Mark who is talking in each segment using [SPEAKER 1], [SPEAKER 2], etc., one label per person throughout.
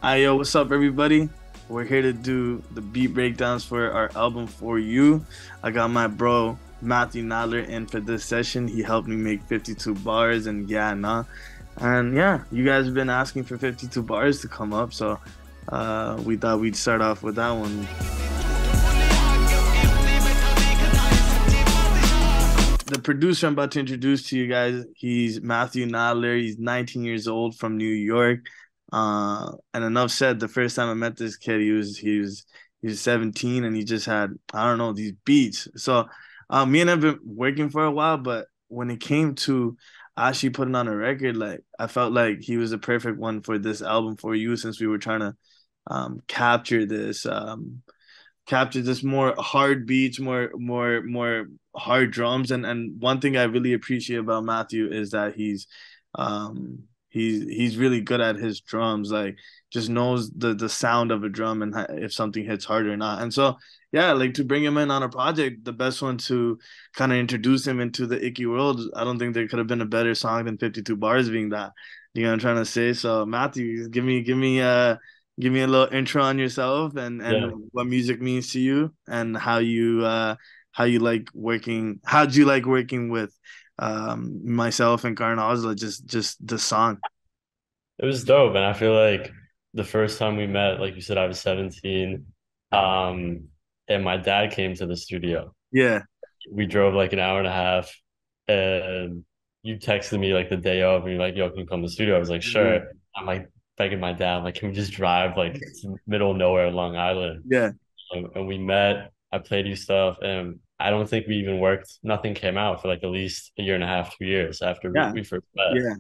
[SPEAKER 1] Yo, what's up, everybody? We're here to do the beat breakdowns for our album For You. I got my bro Matthew Nadler in for this session. He helped me make 52 bars, and yeah, nah. And yeah, you guys have been asking for 52 bars to come up, so we thought we'd start off with that one. The producer I'm about to introduce to you guys, he's Matthew Nadler. He's 19 years old from New York. And enough said. The first time I met this kid, he was 17, and he just had, I don't know, these beats. So me and him have been working for a while, but when it came to actually putting on a record, like I felt like he was the perfect one for this album For You, since we were trying to capture this more hard beats, more hard drums. And one thing I really appreciate about Matthew is that he's really good at his drums, like just knows the sound of a drum and if something hits hard or not. And so yeah, like to bring him in on a project, the best one to kind of introduce him into the Icky world. I don't think there could have been a better song than 52 bars being that. You know what I'm trying to say? So Matthew, give me a little intro on yourself
[SPEAKER 2] Yeah,
[SPEAKER 1] and what music means to you, and how you like working. How'd you like working with myself and Karan Osla? Just the song.
[SPEAKER 2] it was dope. And I feel like the first time we met, like you said, I was 17. Um, and my dad came to the studio.
[SPEAKER 1] Yeah.
[SPEAKER 2] We drove like an hour and a half, and you texted me like the day of, and you're like, yo, can you come to the studio? I was like,
[SPEAKER 1] Yeah.
[SPEAKER 2] sure. I'm like begging my dad, I'm like, can we just drive like to the middle of nowhere, Long Island?
[SPEAKER 1] Yeah.
[SPEAKER 2] And we met, I played you stuff, and I don't think we even worked, nothing came out for like at least a year and a half, 2 years after
[SPEAKER 1] Yeah.
[SPEAKER 2] we first met.
[SPEAKER 1] Yeah.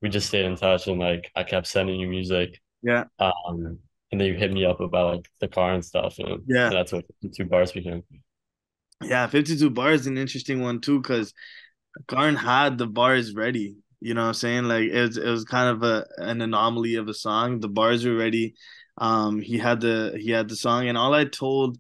[SPEAKER 2] We just stayed in touch, and like I kept sending you music.
[SPEAKER 1] Yeah.
[SPEAKER 2] Um, and then you hit me up about like the car and stuff, and
[SPEAKER 1] Yeah.
[SPEAKER 2] that's what the two bars became.
[SPEAKER 1] Yeah. 52 bars is an interesting one too, because Karn had the bars ready. You know what I'm saying? Like it was kind of an anomaly of a song. The bars were ready. He had the song, and all I told,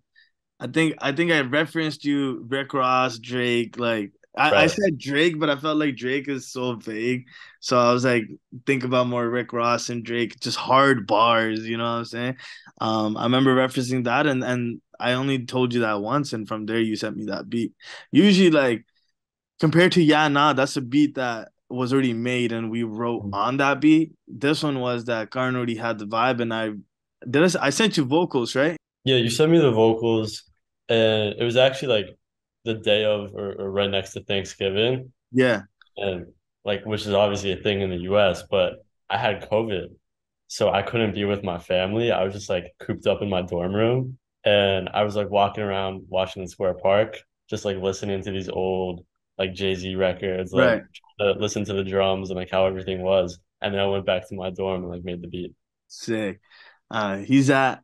[SPEAKER 1] I think I referenced you, Rick Ross, Drake. Like I
[SPEAKER 2] Right.
[SPEAKER 1] said Drake, but I felt like Drake is so vague. So I was like, think about more Rick Ross and Drake, just hard bars, you know what I'm saying? I remember referencing that, and I only told you that once, and from there you sent me that beat. Usually, like compared to Yeah Nah, that's a beat that was already made and we wrote on that beat. This one was that Karn already had the vibe, and I sent you vocals, right?
[SPEAKER 2] Yeah, you sent me the vocals, and it was actually like the day of or right next to Thanksgiving,
[SPEAKER 1] Yeah.
[SPEAKER 2] and like which is obviously a thing in the US, but I had COVID, so I couldn't be with my family. I was just like cooped up in my dorm room, and I was like walking around Washington Square Park, just like listening to these old like Jay-Z records, like
[SPEAKER 1] Right.
[SPEAKER 2] listen to the drums and like how everything was. And then I went back to my dorm and like made the beat.
[SPEAKER 1] Sick. He's at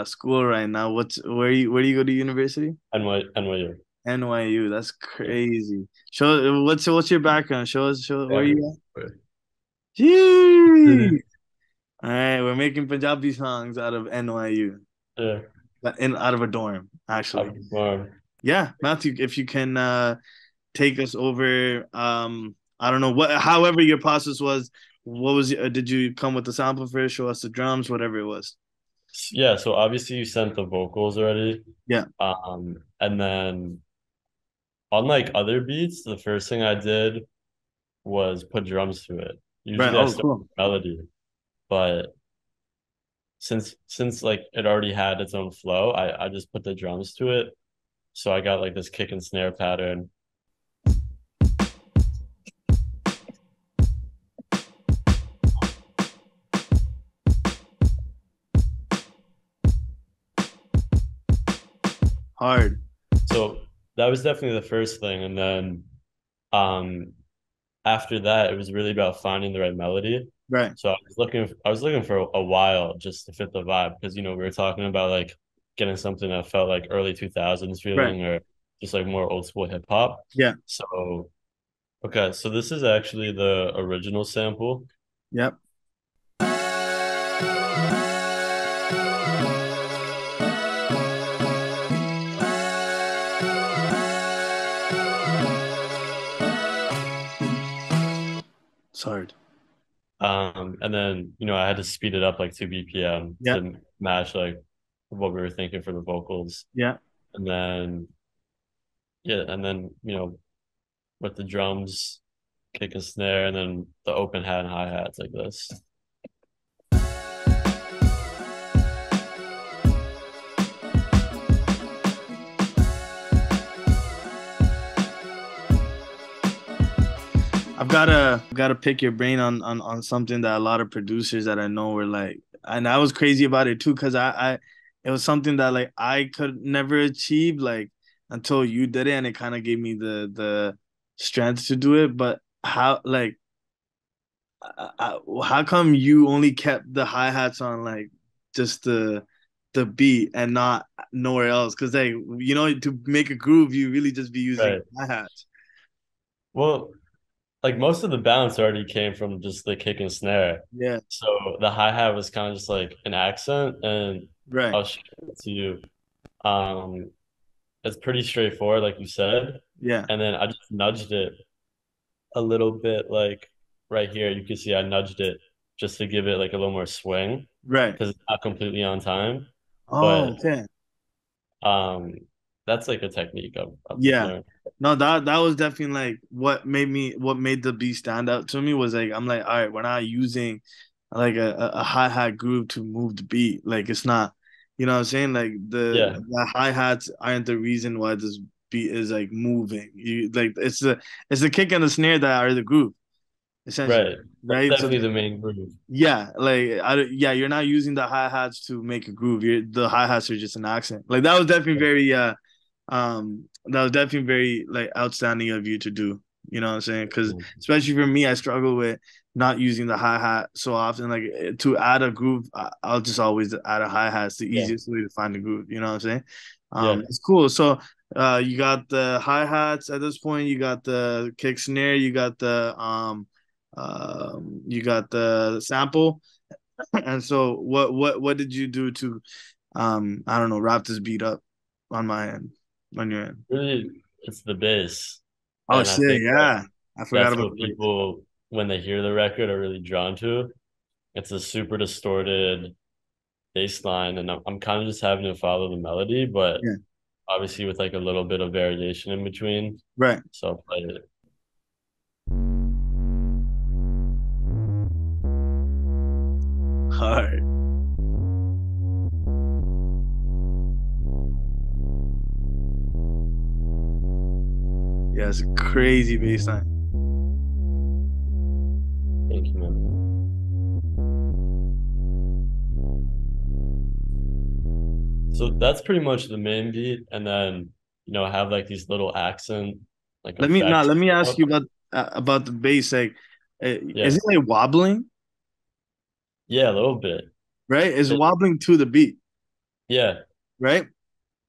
[SPEAKER 1] school right now. Where do you go to university?
[SPEAKER 2] NYU.
[SPEAKER 1] NYU. That's crazy. What's your background? Show us where
[SPEAKER 2] Yeah.
[SPEAKER 1] you at. Gee. All right, we're making Punjabi songs out of NYU.
[SPEAKER 2] Yeah.
[SPEAKER 1] Out of a dorm,
[SPEAKER 2] I
[SPEAKER 1] actually.
[SPEAKER 2] was born.
[SPEAKER 1] Yeah, Matthew, if you can take us over, I don't know, however your process was. What was did you come with the sample first, show us the drums, whatever it was?
[SPEAKER 2] Yeah, so obviously you sent the vocals already.
[SPEAKER 1] Yeah.
[SPEAKER 2] And then unlike other beats, the first thing I did was put drums to it.
[SPEAKER 1] Right.
[SPEAKER 2] Usually I
[SPEAKER 1] Oh,
[SPEAKER 2] start
[SPEAKER 1] cool.
[SPEAKER 2] with melody, but since like it already had its own flow, I just put the drums to it. So I got like this kick and snare pattern.
[SPEAKER 1] Hard.
[SPEAKER 2] So that was definitely the first thing. And then um after that, it was really about finding the right melody.
[SPEAKER 1] Right.
[SPEAKER 2] So I was looking for a while just to fit the vibe because we were talking about like getting something that felt like early 2000s
[SPEAKER 1] Right.
[SPEAKER 2] feeling or just like more old school hip hop.
[SPEAKER 1] Yeah.
[SPEAKER 2] So okay, so this is actually the original sample.
[SPEAKER 1] Yep. It's hard.
[SPEAKER 2] and then I had to speed it up like 2 BPM
[SPEAKER 1] Yeah,
[SPEAKER 2] to match like what we were thinking for the vocals.
[SPEAKER 1] yeah.
[SPEAKER 2] And then yeah, and then with the drums, kick and snare, and then the open hat and hi-hats like this.
[SPEAKER 1] I've gotta pick your brain on something that a lot of producers that I know were like, and I was crazy about it too, because I it was something that like I could never achieve like until you did it, and it kind of gave me the strength to do it. But how like how come you only kept the hi-hats on like just the beat and not nowhere else? Because like to make a groove, you really just be using
[SPEAKER 2] Right.
[SPEAKER 1] hi-hats.
[SPEAKER 2] Well, like most of the bounce already came from just the kick and snare.
[SPEAKER 1] Yeah,
[SPEAKER 2] So the hi-hat was kind of just like an accent, and
[SPEAKER 1] right.
[SPEAKER 2] I'll show it to you. Um, it's pretty straightforward, like you said.
[SPEAKER 1] Yeah,
[SPEAKER 2] And then I just nudged it a little bit, like right here. You can see I nudged it just to give it like a little more swing
[SPEAKER 1] right.
[SPEAKER 2] because it's not completely on time.
[SPEAKER 1] Oh,
[SPEAKER 2] But
[SPEAKER 1] okay.
[SPEAKER 2] um, that's like a technique I've just
[SPEAKER 1] Yeah.
[SPEAKER 2] learned.
[SPEAKER 1] No, that was definitely like what made the beat stand out to me was like I'm like, all right, we're not using like a hi-hat groove to move the beat. Like it's not, you know what I'm saying? Like
[SPEAKER 2] Yeah,
[SPEAKER 1] the hi-hats aren't the reason why this beat is like moving. You like it's the kick and the snare that are the groove, essentially.
[SPEAKER 2] right. That's
[SPEAKER 1] Right? So
[SPEAKER 2] definitely the main groove.
[SPEAKER 1] yeah, like yeah, you're not using the hi-hats to make a groove. The hi-hats are just an accent. Like that was definitely very that was definitely very like outstanding of you to do. You know what I'm saying? Because especially for me, I struggle with not using the hi-hat so often. Like to add a groove, I'll just always add a hi-hat. It's the
[SPEAKER 2] Yeah,
[SPEAKER 1] easiest way to find a groove. You know what I'm saying?
[SPEAKER 2] yeah,
[SPEAKER 1] It's cool. So you got the hi-hats at this point, you got the kick snare, you got the sample. And so what did you do to I don't know, wrap this beat up on my end, on your end?
[SPEAKER 2] really, it's the bass,
[SPEAKER 1] Oh
[SPEAKER 2] and I
[SPEAKER 1] shit,
[SPEAKER 2] think
[SPEAKER 1] yeah. I forgot
[SPEAKER 2] that's
[SPEAKER 1] about
[SPEAKER 2] what
[SPEAKER 1] the bass.
[SPEAKER 2] people, when they hear the record, are really drawn to. It's a super distorted bass line, and I'm kind of just having to follow the melody, but
[SPEAKER 1] Yeah,
[SPEAKER 2] obviously with like a little bit of variation in between.
[SPEAKER 1] right.
[SPEAKER 2] So I'll play it.
[SPEAKER 1] Hard. Yeah, it's a crazy bass line.
[SPEAKER 2] Thank you, man. So that's pretty much the main beat, and then have like these little accent like effects.
[SPEAKER 1] Let me ask you about the bass. Like, is
[SPEAKER 2] Yeah,
[SPEAKER 1] it like wobbling?
[SPEAKER 2] yeah, a little bit.
[SPEAKER 1] Right? It's
[SPEAKER 2] It,
[SPEAKER 1] wobbling to the beat,
[SPEAKER 2] yeah,
[SPEAKER 1] right?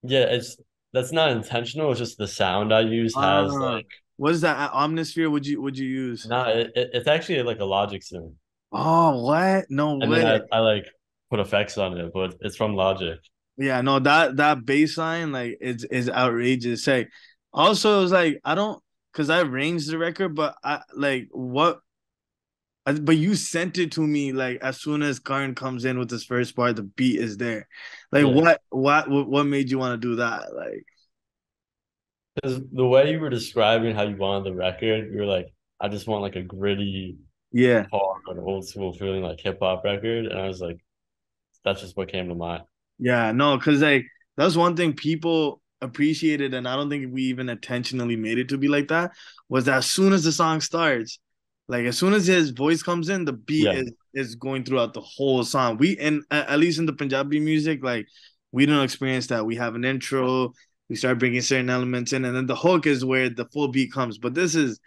[SPEAKER 2] yeah. It's That's not intentional. It's just the sound I use has
[SPEAKER 1] Uh,
[SPEAKER 2] like
[SPEAKER 1] what is that? Omnisphere? Would you use?
[SPEAKER 2] not. It's actually like a Logic synth,
[SPEAKER 1] Oh, what? No
[SPEAKER 2] and then
[SPEAKER 1] way.
[SPEAKER 2] I like put effects on it, but it's from Logic.
[SPEAKER 1] Yeah, no, that bass line like is outrageous. Say, also it was like I don't because I arranged the record, but I like what. But you sent it to me like as soon as Karn comes in with this first part, the beat is there. Like
[SPEAKER 2] Yeah,
[SPEAKER 1] what made you want to do that? Like
[SPEAKER 2] because the way you were describing how you wanted the record, you were like, I just want like a gritty,
[SPEAKER 1] yeah,
[SPEAKER 2] hard, old school feeling like hip hop record, and I was like, that's just what came to mind.
[SPEAKER 1] yeah, no, because like that's one thing people appreciated, and I don't think we even intentionally made it to be like that. Was that as soon as the song starts, like as soon as his voice comes in, the beat
[SPEAKER 2] Yeah,
[SPEAKER 1] is going throughout the whole song. We and at least in the Punjabi music, like we don't experience that. We have an intro, we start bringing certain elements in, and then the hook is where the full beat comes. But this is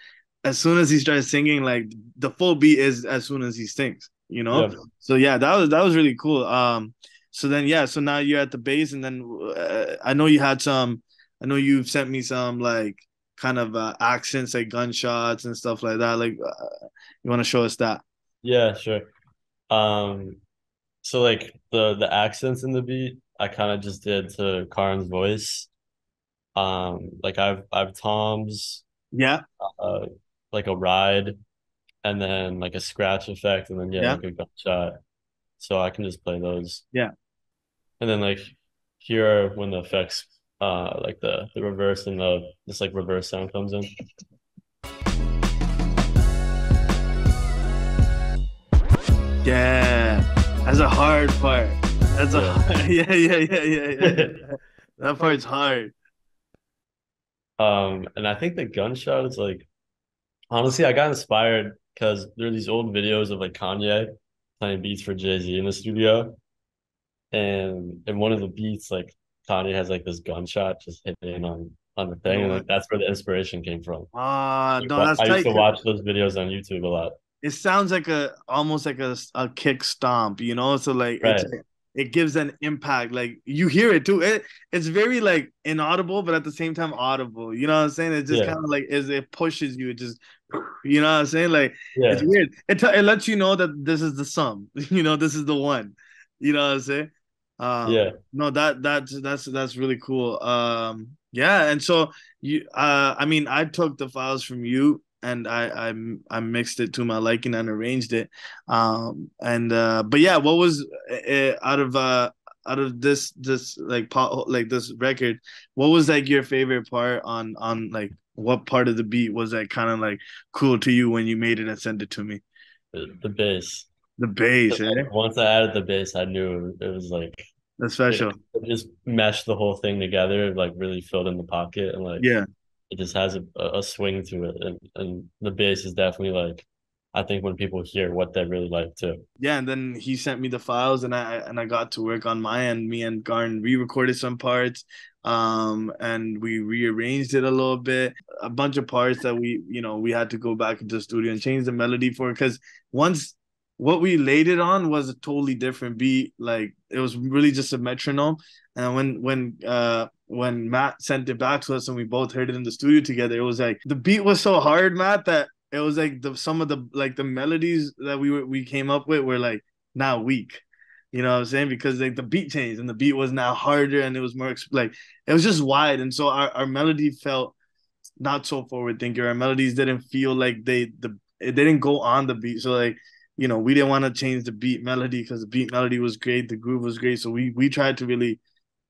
[SPEAKER 1] as soon as he starts singing, like the full beat is as soon as he sings, you know?
[SPEAKER 2] yeah,
[SPEAKER 1] So yeah, that was really cool. So then yeah, so now you're at the base, and then I know you had some. I know you've sent me some like kind of accents, like gunshots and stuff like that. Like, you want to show us that?
[SPEAKER 2] yeah, sure. Um, so like the accents in the beat, I kind of just did to Karan's voice. Like I've toms,
[SPEAKER 1] Yeah,
[SPEAKER 2] uh, like a ride, and then like a scratch effect, and then yeah,
[SPEAKER 1] Yeah.
[SPEAKER 2] like a gunshot. So I can just play those.
[SPEAKER 1] Yeah.
[SPEAKER 2] And then like here when the effects like the reverse and the this like reverse sound comes in.
[SPEAKER 1] Yeah. That's a hard part. That's a
[SPEAKER 2] Yeah.
[SPEAKER 1] hard, yeah. That part's hard.
[SPEAKER 2] And I think the gunshot is like honestly I got inspired because there are these old videos of like Kanye playing beats for Jay-Z in the studio. And in one of the beats, like Kanye has like this gunshot just hitting on the
[SPEAKER 1] On the
[SPEAKER 2] thing, and like
[SPEAKER 1] one.
[SPEAKER 2] that's where the inspiration came from.
[SPEAKER 1] No, that's
[SPEAKER 2] I used
[SPEAKER 1] tight.
[SPEAKER 2] to watch those videos on YouTube a lot.
[SPEAKER 1] It sounds like a almost like a kick stomp, you know? So like
[SPEAKER 2] Right.
[SPEAKER 1] it gives an impact. Like you hear it too. It's very like inaudible, but at the same time audible. You know what I'm saying? It's just
[SPEAKER 2] Yeah.
[SPEAKER 1] kind of like as it pushes you, it just you know what I'm saying? Like it's
[SPEAKER 2] Yeah.
[SPEAKER 1] weird. It lets you know that this is the sum. You know, this is the one. You know what I'm saying?
[SPEAKER 2] Yeah.
[SPEAKER 1] No, that's really cool. Yeah, and so you I mean I took the files from you and I mixed it to my liking and arranged it. And but yeah, what was out of this like like this record, what was like your favorite part on like what part of the beat was like kind of like cool to you when you made it and sent it to me?
[SPEAKER 2] The bass.
[SPEAKER 1] The bass,
[SPEAKER 2] 'Cause,
[SPEAKER 1] eh?
[SPEAKER 2] like, once I added the bass, I knew it was like
[SPEAKER 1] That's
[SPEAKER 2] it,
[SPEAKER 1] special.
[SPEAKER 2] it just meshed the whole thing together, like really filled in the pocket, and like
[SPEAKER 1] Yeah.
[SPEAKER 2] it just has a swing to it. And the bass is definitely like I think when people hear what they really like too.
[SPEAKER 1] Yeah, and then he sent me the files, and I got to work on my end. Me and Garn re-recorded some parts, and we rearranged it a little bit. A bunch of parts that we had to go back into the studio and change the melody for, because once what we laid it on was a totally different beat. Like it was really just a metronome. And when Matt sent it back to us and we both heard it in the studio together, it was like the beat was so hard, Matt, that it was like some of the like the melodies that we came up with were like now weak. You know what I'm saying? Because like the beat changed and the beat was now harder and it was more like it was just wide. And so our melody felt not so forward thinking. Our melodies didn't feel like they didn't go on the beat. So like, we didn't want to change the beat melody because the beat melody was great, the groove was great. So we tried to really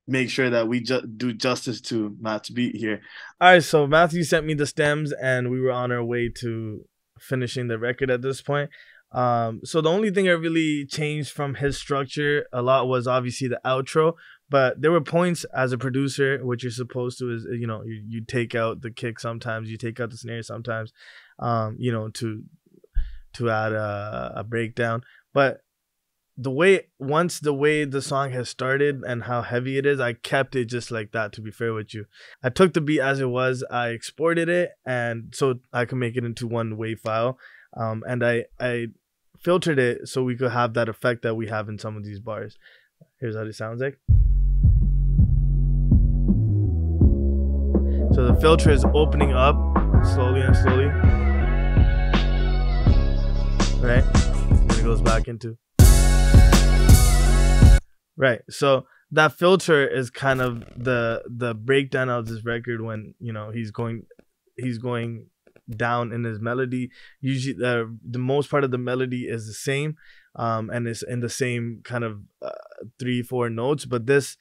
[SPEAKER 1] make sure that we do justice to Matt's beat here. All right, so Matthew sent me the stems, and we were on our way to finishing the record at this point. So the only thing that really changed from his structure a lot was obviously the outro, but there were points as a producer, what you're supposed to is, you take out the kick sometimes, you take out the snare sometimes, to add a breakdown. But the way the song has started and how heavy it is, I kept it just like that, to be fair with you. I took the beat as it was, I exported it, and so I could make it into one WAV file. And I filtered it so we could have that effect that we have in some of these bars. Here's how it sounds like. So the filter is opening up slowly and slowly. Right? And then it goes back into. Right. So that filter is kind of the breakdown of this record when, he's going down in his melody. Usually the most part of the melody is the same, and it's in the same kind of 3-4 notes, but this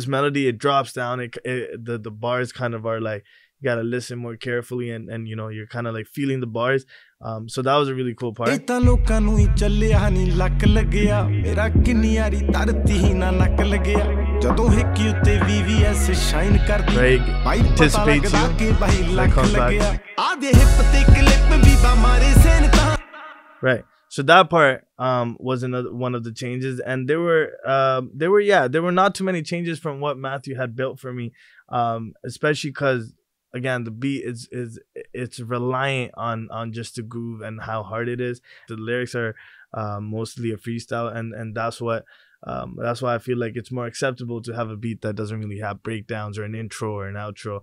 [SPEAKER 1] melody, it drops down. The bars kind of are like, you gotta listen more carefully, and you're kind of like feeling the bars. So that was a really cool part. Right. Anticipates you. That comes back. Right. So that part was another one of the changes, and there were not too many changes from what Matthew had built for me, especially because, again, the beat it's reliant on just the groove and how hard it is. The lyrics are mostly a freestyle, and that's why I feel like it's more acceptable to have a beat that doesn't really have breakdowns or an intro or an outro.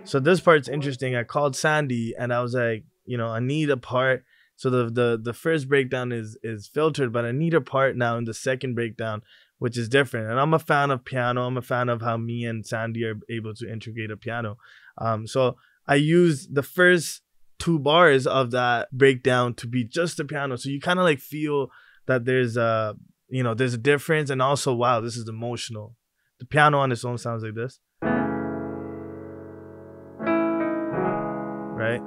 [SPEAKER 1] So this part's interesting. I called Sandy and I was like, I need a part. So the first breakdown is filtered, but I need a part now in the second breakdown which is different. And I'm a fan of piano. I'm a fan of how me and Sandy are able to integrate a piano. So I use the first 2 bars of that breakdown to be just the piano. So you kind of like feel that there's a, there's a difference. And also, wow, this is emotional. The piano on its own sounds like this. Right?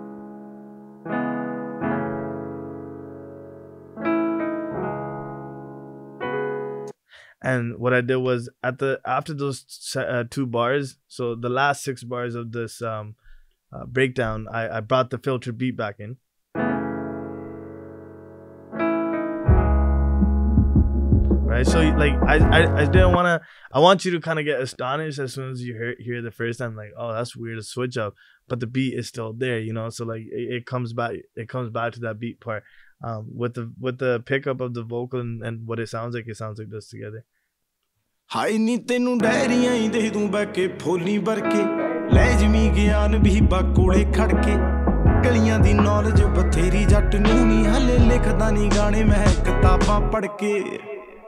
[SPEAKER 1] And what I did was after those 2 bars, so the last 6 bars of this breakdown, I brought the filter beat back in. Right, so like I didn't want to. I want you to kind of get astonished as soon as you hear the first time, like, oh, that's weird, a switch up, but the beat is still there, So like it comes back to that beat part, with the pickup of the vocal and what it sounds like this together.
[SPEAKER 3] हाय नी तेनू डायरियां ही दे दूं बैके fully बरके ले जमी ज्ञान भी बाकोड़े खड़के गलियां दी knowledge बथेरी जट नी हले लिखदा नी गाने मैं किताबां पढ़ के.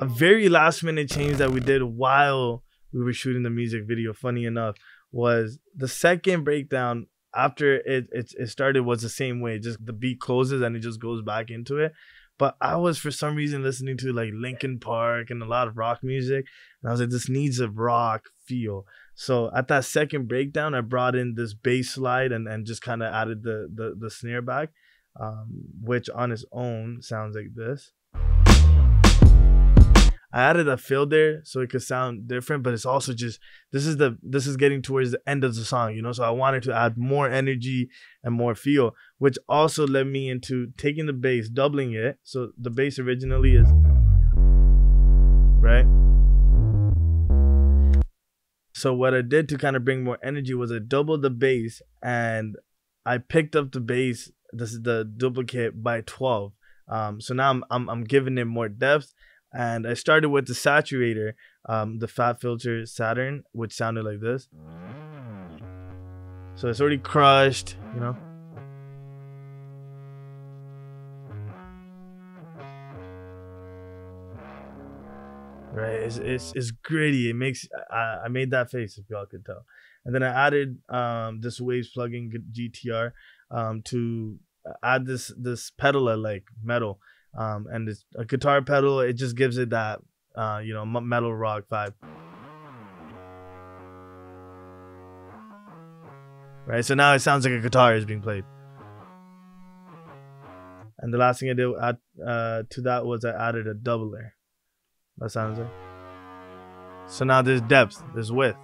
[SPEAKER 3] A
[SPEAKER 1] very last minute change that we did while we were shooting the music video, funny enough, was the second breakdown after it started was the same way. Just the beat closes and it just goes back into it. But I was, for some reason, listening to like Linkin Park and a lot of rock music. And I was like, this needs a rock feel. So at that second breakdown, I brought in this bass slide and just kind of added the snare back, which on its own sounds like this. I added a fill there so it could sound different, but it's also just, this is getting towards the end of the song, So I wanted to add more energy and more feel, which also led me into taking the bass, doubling it. So the bass originally is, right? So what I did to kind of bring more energy was I doubled the bass and I picked up the bass, this is the duplicate, by 12. So now I'm giving it more depth. And I started with the saturator, the Fat Filter Saturn, which sounded like this. So it's already crushed, Right, it's gritty. It makes I made that face, if y'all could tell. And then I added this Waves plugin GTR to add this pedal I like, metal. And it's a guitar pedal. It just gives it that metal rock vibe, right? So now it sounds like a guitar is being played. And the last thing I did to that was I added a doubler. That sounds like. So now there's depth, there's width.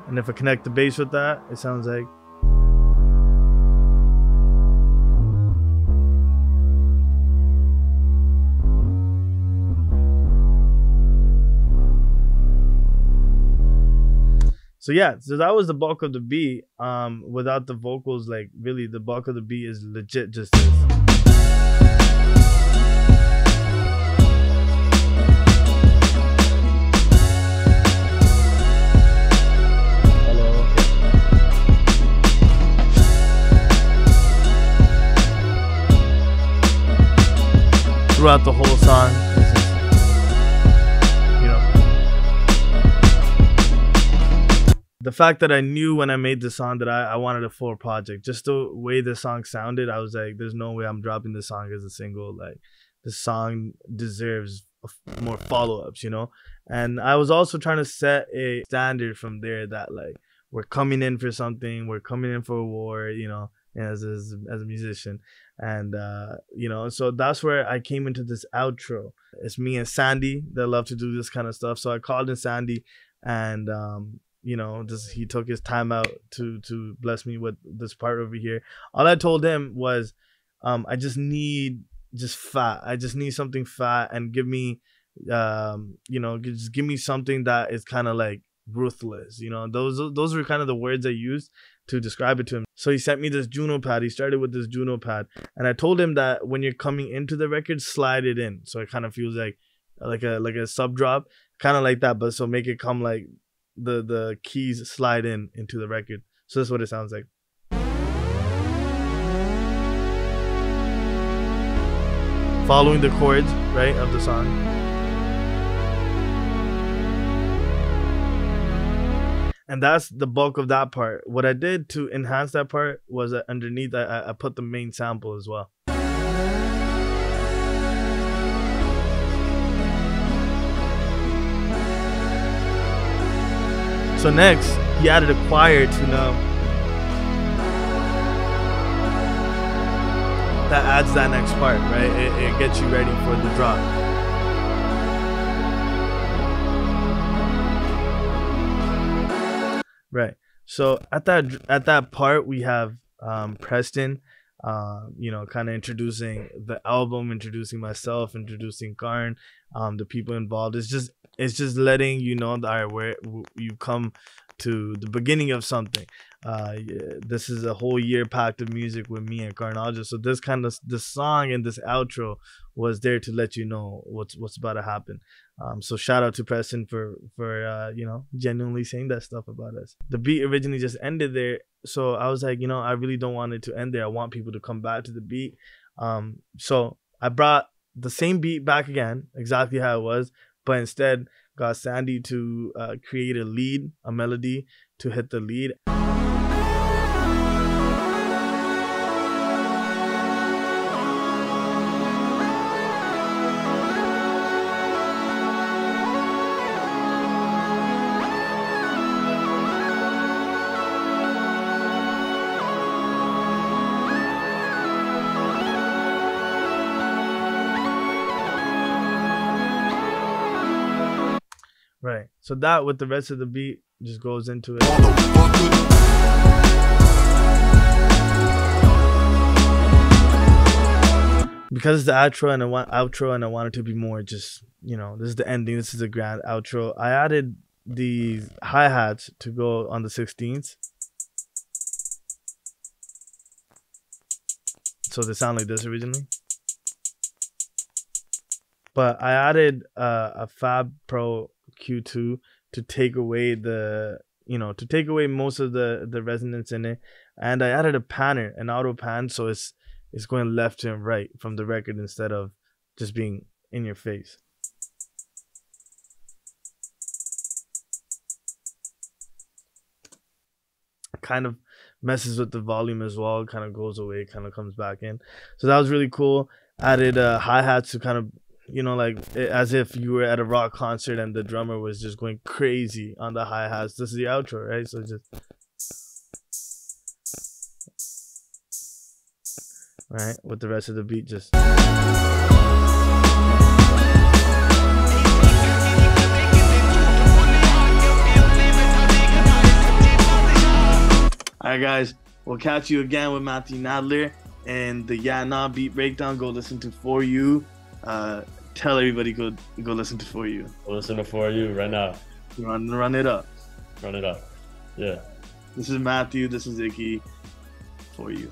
[SPEAKER 1] And if I connect the bass with that, it sounds like. So yeah, so that was the bulk of the beat. Without the vocals, like really the bulk of the beat is legit just this. Hello. Throughout the whole song. The fact that I knew when I made the song that I wanted a full project, just the way the song sounded, I was like, there's no way I'm dropping this song as a single. Like, the song deserves more follow-ups, And I was also trying to set a standard from there that, like, we're coming in for something, we're coming in for a war, as a musician. And, so that's where I came into this outro. It's me and Sandy that love to do this kind of stuff. So I called in Sandy and, he took his time out to bless me with this part over here. All I told him was, I just need fat. I just need something fat, and give me, just give me something that is kind of like ruthless. Those were kind of the words I used to describe it to him. So he sent me this Juno pad. He started with this Juno pad, and I told him that when you're coming into the record, slide it in, so it kind of feels like a sub drop, kind of like that, but so make it come like the keys slide into the record. So that's what it sounds like. following the chords, right, of the song. And that's the bulk of that part. What I did to enhance that part was that underneath I put the main sample as well. So next, he added a choir to now. That adds that next part, right? It gets you ready for the drop. Right. So at that part, we have Preston, you know, kind of introducing the album, introducing myself, introducing Karn, the people involved. It's just letting you know that, all right, where you come to the beginning of something. This is a whole year packed of music with me and Karnalja. So this song and this outro was there to let you know what's about to happen. So shout out to Preston for you know, genuinely saying that stuff about us. The beat originally just ended there, so I was like, you know, I really don't want it to end there. I want people to come back to the beat. So I brought the same beat back again, exactly how it was, but instead got Sandy to create a melody to hit the lead. Right. So that with the rest of the beat just goes into it. Because it's the outro and I want it to be more just, you know, this is the ending, this is the grand outro. I added the hi-hats to go on the 16th. So they sound like this originally. But I added a Fab Pro Q2 to take away most of the resonance in it, and I added a panner, an auto pan, so it's going left and right from the record instead of just being in your face. Kind of messes with the volume as well, kind of goes away, kind of comes back in. So that was really cool. Added hi-hats to kind of, you know, like as if you were at a rock concert and the drummer was just going crazy on the hi-hats. This is the outro, right? So just right with the rest of the beat just. All right, guys, we'll catch you again with Matthew Nadler and the Yeah Nah beat breakdown. Go listen to For You. Tell everybody go listen to For You.
[SPEAKER 2] Go listen to For You right now.
[SPEAKER 1] Run it up.
[SPEAKER 2] Run it up. Yeah.
[SPEAKER 1] This is Matthew. This is Icky. For You.